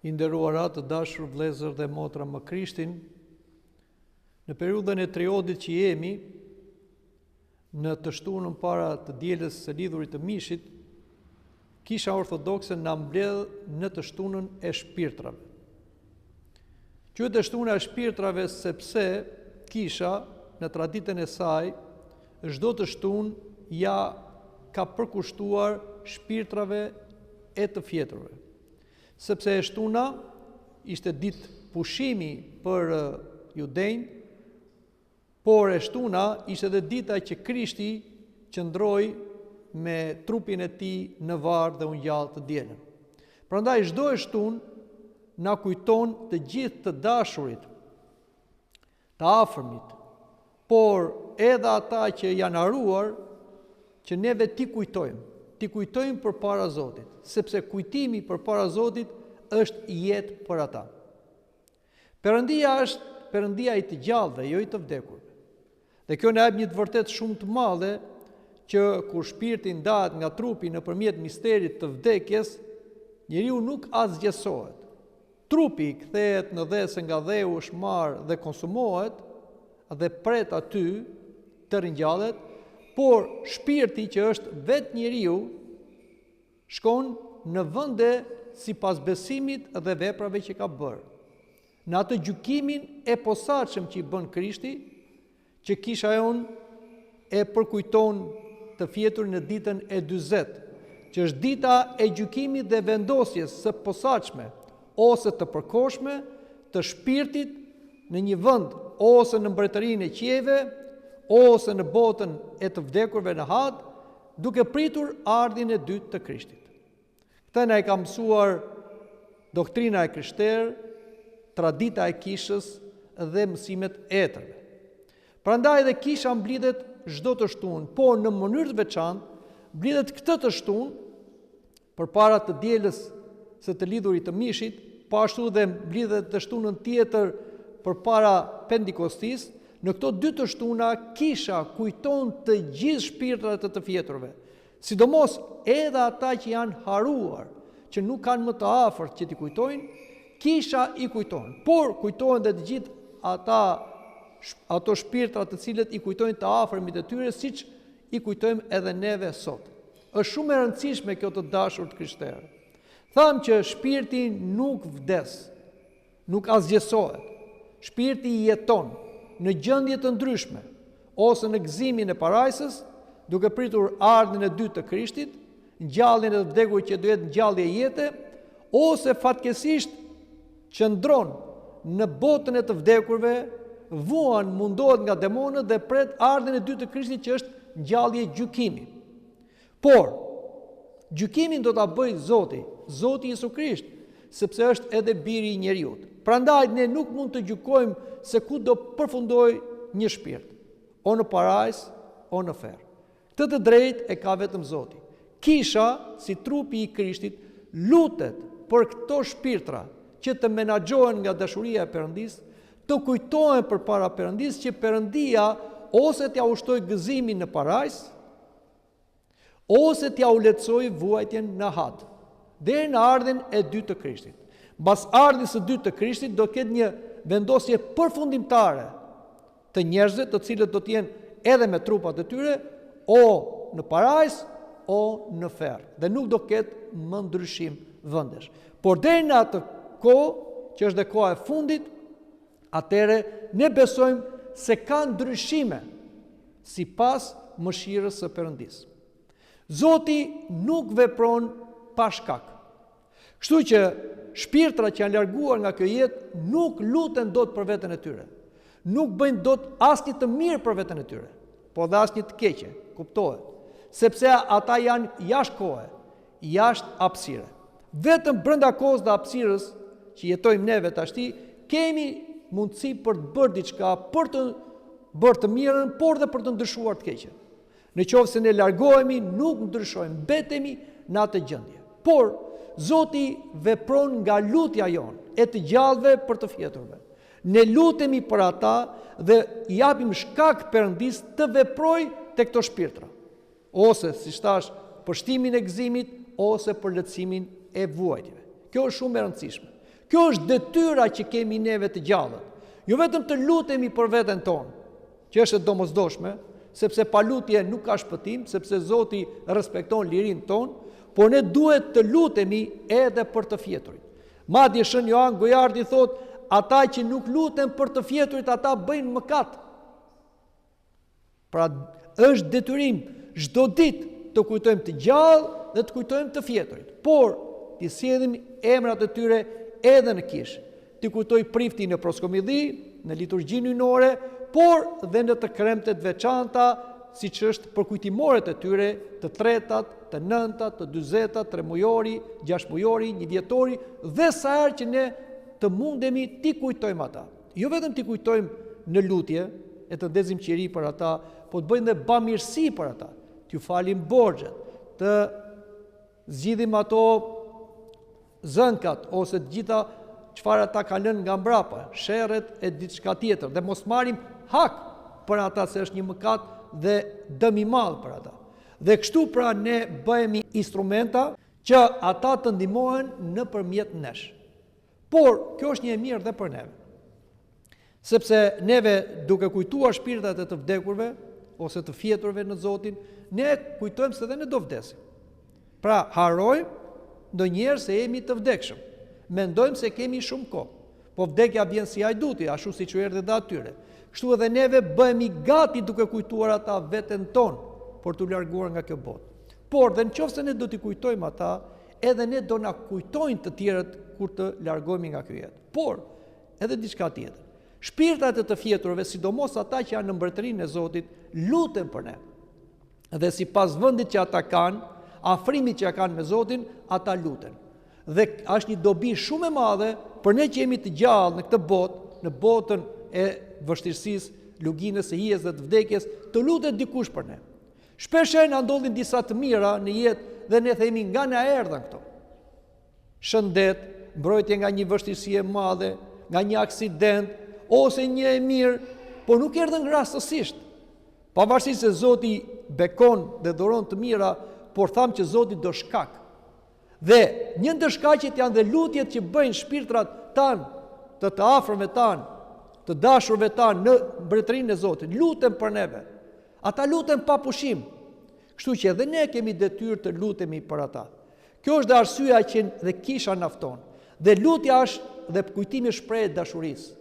I nderuara të dashur vëllezër dhe motra më Krishtin, në periudhën e triodit që jemi, në të shtunën para të dielës së lidhurit të mishit, Kisha Ortodokse na mbledh në të shtunën e shpirtrave. Quhet e shtuna e shpirtrave sepse Kisha, në traditën e saj, çdo të shtunë ja ka përkushtuar shpirtrave e të fjeturve. Sepse e shtuna ishte ditë pushimi për judejnë, por e shtuna ishte dhe dita që Krishti qëndroi me trupin e tij në varr dhe u ngjall të dielën. Prandaj çdo e shtunë na kujton të gjithë të dashurit, të afërmit, por edhe ata që janë haruar, që neve ti kujtojmë përpara Zotit, sepse kujtimi përpara Zotit është jetë për ata. Perëndia është Perëndia i të gjallëve, jo i të vdekurve. Dhe kjo na jep një të vërtet shumë të madhe që kur shpirti ndahet nga trupi nëpërmjet misterit të vdekjes, njeriu nuk asgjësohet. Trupi kthehet në dhesë nga dheu, është marrë dhe konsumohet dhe pret aty të ringjallet, por shpirti që është vetë njeriu shkon në vende sipas besimit dhe veprave që ka bërë. Në atë gjykimin e posaçëm që i bën Krishti, që Kisha jonë e përkujton të fjetur në ditën e 40, që është dita e gjykimit dhe vendosjes së posaçme ose të përkohshme të shpirtit në një vend ose në mbretërinë e qiejve ose në botën e të vdekurve në had, duke pritur ardhin e dytë të Krishtit. Këtë na e ka mësuar doktrina e krishterë, tradita e Kishës dhe mësimet e etërve. Prandaj dhe Kisha mblidhet çdo të shtunë, po në mënyrë të veçantë mblidhet këtë të shtunë përpara të dielës së të lidhurit të mishit, po ashtu dhe mblidhet të shtunën tjetër përpara Pendikostis. Në këto dy të shtuna Kisha kujton të gjithë shpirtrat e të fjeturve, sidomos edhe ata që janë haruar, që nuk kanë më të afërt që t'i kujtojnë, Kisha i kujton, por kujtojnë dhe të gjithë ato shpirtra të cilët i kujtojnë të afërmit e tyre, siç i kujtojmë edhe neve sot. Është shumë e rëndësishme kjo të dashur të krishterë. Tham që shpirti nuk vdes, nuk asgjësohet. Shpirti jeton në gjendje të ndryshme, ose në gëzimin e parajsës, duke pritur ardhin e dytë të Krishtit, ngjalljen e të vdekurit që do jetë ngjallje jete, ose fatkesisht qëndron në botën e të vdekurve, vuan, mundohet nga demonët dhe pret ardhin e dytë të Krishtit që është ngjallje gjykimi. Por gjykimin do ta bëjë Zoti Jezu Krisht, sepse është edhe biri i njeriut. Prandaj ne nuk mund të gjykojmë se ku do përfundoj një shpirt, o në parajs, o në ferr. Këtë të drejtë e ka vetëm Zoti. Kisha, si trupi i Krishtit, lutet për këto shpirtra që të menaxhohen nga dashuria e Perëndis, të kujtohen përpara Perëndis që Perëndia ose t'ia ushtoj gëzimin në parajs, ose t'ia uletësoj vuajtjen në had, deri në ardhin e dytë të Krishtit. Mbas ardhjes së dytë të Krishtit do ketë një vendosje përfundimtare të njerëzve, të cilët do të jenë edhe me trupat e tyre, o në parajs, o në ferr, dhe nuk do ketë më ndryshim vendesh. Por deri në atë kohë, që është dhe koha e fundit, atëre ne besojmë se ka ndryshime sipas mëshirës së Perëndis. Zoti nuk vepron pa shkak. Kështu që shpirtra që janë larguar nga kjo jetë nuk luten dot për veten e tyre. Nuk bëjnë dot asnjë të mirë për veten e tyre, po dhe asnjë të keqe, kuptohet, sepse ata janë jashtë kohe, jashtë hapësire. Vetëm brenda kohës dhe hapësirës që jetojmë neve tashti, kemi mundësi për të bërë diçka, për të bërë të mirën, por dhe për të ndryshuar të keqen. Në qoftë se ne largohemi, nuk ndryshojmë, mbetemi në atë gjendje. Por Zoti vepron nga lutja jonë e të gjallëve për të fjeturve. Ne lutemi për ata dhe japim shkak Perëndis të veprojë tek këto shpirtra. Ose, siç thash, për shtimin e gëzimit ose për lehtësimin e vuajtjeve. Kjo është shumë e rëndësishme. Kjo është detyra që kemi neve të gjallët. Jo vetëm të lutemi për veten tonë, që është e domosdoshme, sepse pa lutje nuk ka shpëtim, sepse Zoti respekton lirinë tonë, por ne duhet të lutemi edhe për të fjeturit. Madje Shën Joan Gojardi thot, ata që nuk luten për të fjeturit, ata bëjnë mëkat. Pra është detyrim çdo ditë të kujtojmë të gjallë dhe të kujtojmë të fjeturit. Por t'i sjellim emrat e tyre edhe në kishë. T'i kujtoj prifti në proskomidhi, në liturgjinë hyjnore, por dhe në të kremtet veçanta, siç është përkujtimoret e tyre, të tretat, të nëntat, të 40, 3 mujori, 6 mujori, 1 vjetori, dhe sa herë që ne të mundemi t'i kujtojmë ata. Jo vetëm t'i kujtojmë në lutje, e të ndezim qiri për ata, po të bëjmë dhe bamirësi për ata, t'ju falim borxhet, të zgjidhim ato zënkat, ose të gjitha çfarë ata kanë lënë nga mbrapa, sherret e diçka tjetër, dhe mos marrim hak për ata se është një mëkat dhe dëm i madh për ata. Dhe kështu pra ne bëhemi instrumenta që ata të ndihmohen nëpërmjet nesh. Por kjo është një e mirë dhe për neve. Sepse neve duke kujtuar shpirtat e të vdekurve ose të fjeturve në Zotin, ne kujtojmë se dhe ne do vdesim. Pra harrojmë ndonjëherë se jemi të vdekshëm. Mendojmë se kemi shumë kohë. Po vdekja vjen si hajduti, ashtu siç u erdhi dhe atyre. Kështu edhe neve bëhemi gati duke kujtuar ata veten tonë për t'u larguar nga kjo botë. Por dhe nëse ne do t'i kujtojmë ata, edhe ne do na kujtojnë të tjerët kur të largohemi nga kjo jetë. Por edhe diçka tjetër. Shpirtat e të fjeturve, sidomos ata që janë në mbretërinë e Zotit, luten për ne. Dhe sipas vendit që ata kanë, afrimit që kanë me Zotin, ata luten. Dhe është një dobi shumë e madhe për ne që jemi të gjallë në këtë botë, në botën e vështirësisë, luginës së hijes dhe të vdekjes, të lutet dikush për ne. Shpesh na ndodhin disa të mira në jetë dhe ne themi nga na erdhën këto. Shëndet, mbrojtje nga një vështirësi e madhe, nga një aksident ose një e mirë, por nuk erdhën rastësisht. Pavarësisht se Zoti bekon dhe dhuron të mira, por tham që Zoti do shkak. Dhe një ndër shkaqet janë dhe lutjet që bëjnë shpirtrat tanë, të afërmëve tanë, të dashurve tanë në mbretërinë e Zotit, luten për neve. Ata luten pa pushim. Kështu që edhe ne kemi detyrë të lutemi për ata. Kjo është dhe arsyeja që dhe kisha na fton. Dhe lutja është dhe kujtimi shpreh dashurisë.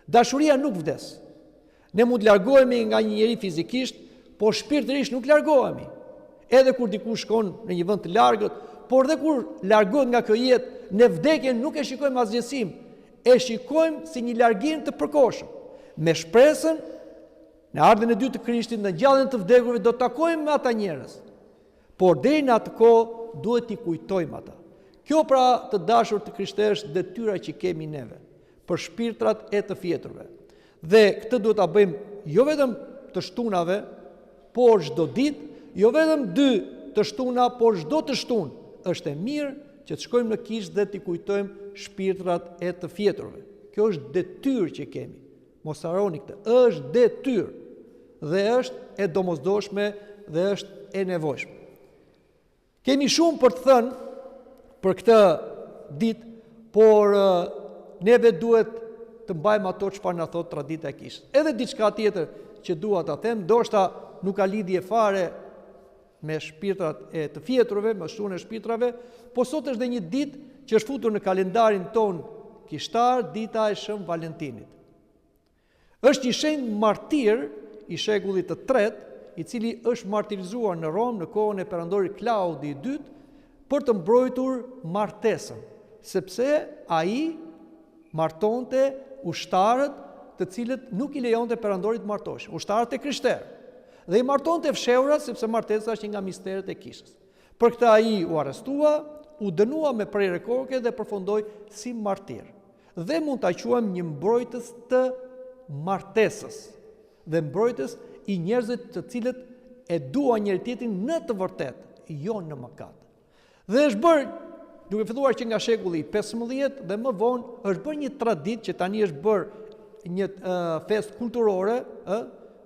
Dashuria nuk vdes. Ne mund të largohemi nga një njeri fizikisht, por shpirtërisht nuk largohemi. Edhe kur dikush shkon në një vend të largët, por dhe kur largohet nga kjo jetë, ne vdekjen nuk e shikojmë asgjësim, e shikojmë si një largim të përkohshëm. Me shpresën, në ardhmën e dytë të Krishtit, në ngjalljen të vdekurve do të takojmë me ata njerëz. Por deri në atë kohë duhet t'i kujtojmë ata. Kjo pra të dashur të Krishtit është detyra që kemi neve për shpirtrat e të fjeturve. Dhe këtë duhet ta bëjmë jo vetëm të shtunave, por çdo ditë, jo vetëm 2 të shtuna, por çdo të shtunë. Është e mirë që të shkojmë në kishë dhe t'i kujtojmë shpirtrat e të fjeturve. Kjo është detyrë që kemi. Mos harroni këtë. Është detyrë dhe është e domosdoshme dhe është e nevojshme. Kemi shumë për të thënë për këtë ditë, por neve duhet të mbajmë ato çfarë na thot tradita e kishës. Edhe diçka tjetër që dua ta them, ndoshta nuk ka lidhje fare me shpirtrat e të fjeturve, me shtunën e shpirtrave, po sot është dhe një ditë që është futur në kalendarin ton kishtar, dita e Shën Valentinit. Është një shenjë martir i shekullit të 3, i cili është martirizuar në Rom në kohën e perandorit Klaudi II për të mbrojtur martesën, sepse ai martonte ushtarët të cilët nuk i lejonte perandorit martoshin, ushtarët e krishterë. Dhe i martonte fshehurat sepse martesa është një nga misteret e kishës. Për këtë ai u arrestua, u dënua me prerje koke dhe përfundoi si martir. Dhe mund ta quajmë një mbrojtës të martesës dhe mbrojtës i njerëzve të cilët e duan njëri tjetrin në të vërtetë, jo në mëkat. Dhe është bërë, duke filluar që nga shekulli 15 dhe më vonë është bërë një traditë që tani është bërë një festë kulturore,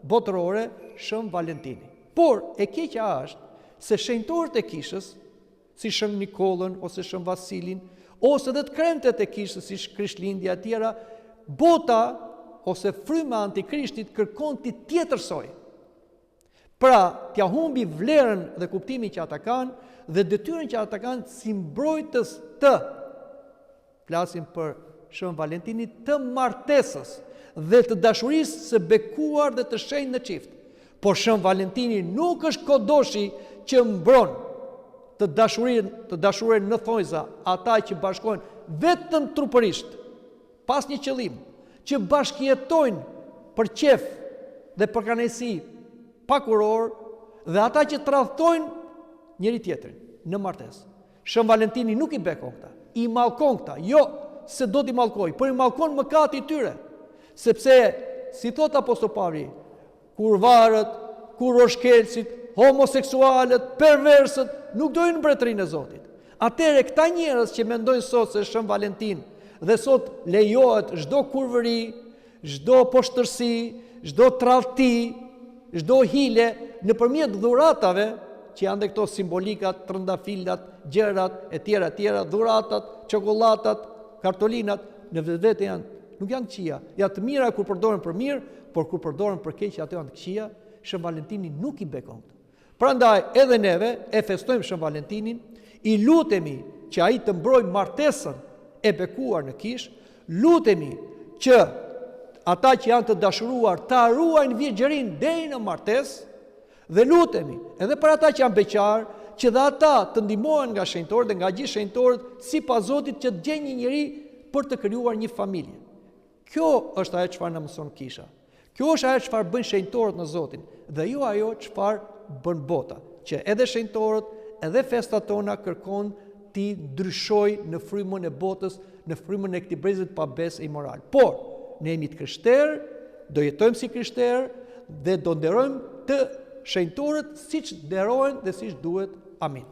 botërore, Shën Valentini. Por e keqja është se shenjtorët e kishës, si Shën Nikollën ose Shën Vasilin ose dhe të kremtet e kishës, si Krishtlindja e tjera, bota ose fryma antikrishtit kërkon ti tjetërsoj. Pra, t'ja humbi vlerën dhe kuptimin që ata kanë dhe detyrën që ata kanë si mbrojtës të, flasim për Shën Valentinit, të martesës dhe të dashurisë së bekuar dhe të shenjtë në çift. Por Shën Valentini nuk është kodoshi që mbron të dashurin në thonjza ata që bashkojnë vetëm trupërisht, pas një qëllim, që bashkjetojnë për qef dhe për kënaqësi pakuror dhe ata që tradhtojnë njëri tjetrin në martesë. Shën Valentini nuk i bekon këta, i mallkon këta, jo se do t'i mallkoj, por i mallkon mëkatin e tyre. Sepse, si thot Apostol Pavli, kur varët, kur roshkelësit, homoseksualët, perversët, nuk dojnë mbretërinë e Zotit. Atëherë këta njerëz që mendojnë sot se Shën Valentin dhe sot lejohet çdo kurvëri, çdo poshtërsi, çdo tradhti, çdo hile nëpërmjet dhuratave, që janë dhe këto simbolikat, trëndafilat, gjërat e tjera, dhuratat, çokollatat, kartolinat, në vetvete nuk janë këqija. Janë të mira kur përdoren për mirë, por kur përdoren për keq ato janë të këqija. Shën Valentini nuk i bekon këtë. Prandaj edhe neve e festojmë Shën Valentinin, i lutemi që ai të mbrojë martesën e bekuar në kish, lutemi që ata që janë të dashuruar të ruajnë virgjërinë deri në martesë, dhe lutemi edhe për ata që janë beqar, që dhe ata të ndihmohen nga shenjtorët dhe nga gjithë shenjtorët sipas Zotit që të gjejnë një njerëz për të krijuar një familje. Kjo është ajo çfarë na mëson kisha. Kjo është ajo çfarë bëjnë shenjtorët në Zotin dhe jo ajo çfarë bën bota, që edhe shenjtorët, edhe festat tona kërkon ti ndryshoj në frymën e botës, në frymën e këtij brezit pa besë e imoral. Por ne jemi të krishterë, do jetojmë si krishterë dhe do nderojmë të shenjtorët siç nderojnë dhe siç duhet. Amin.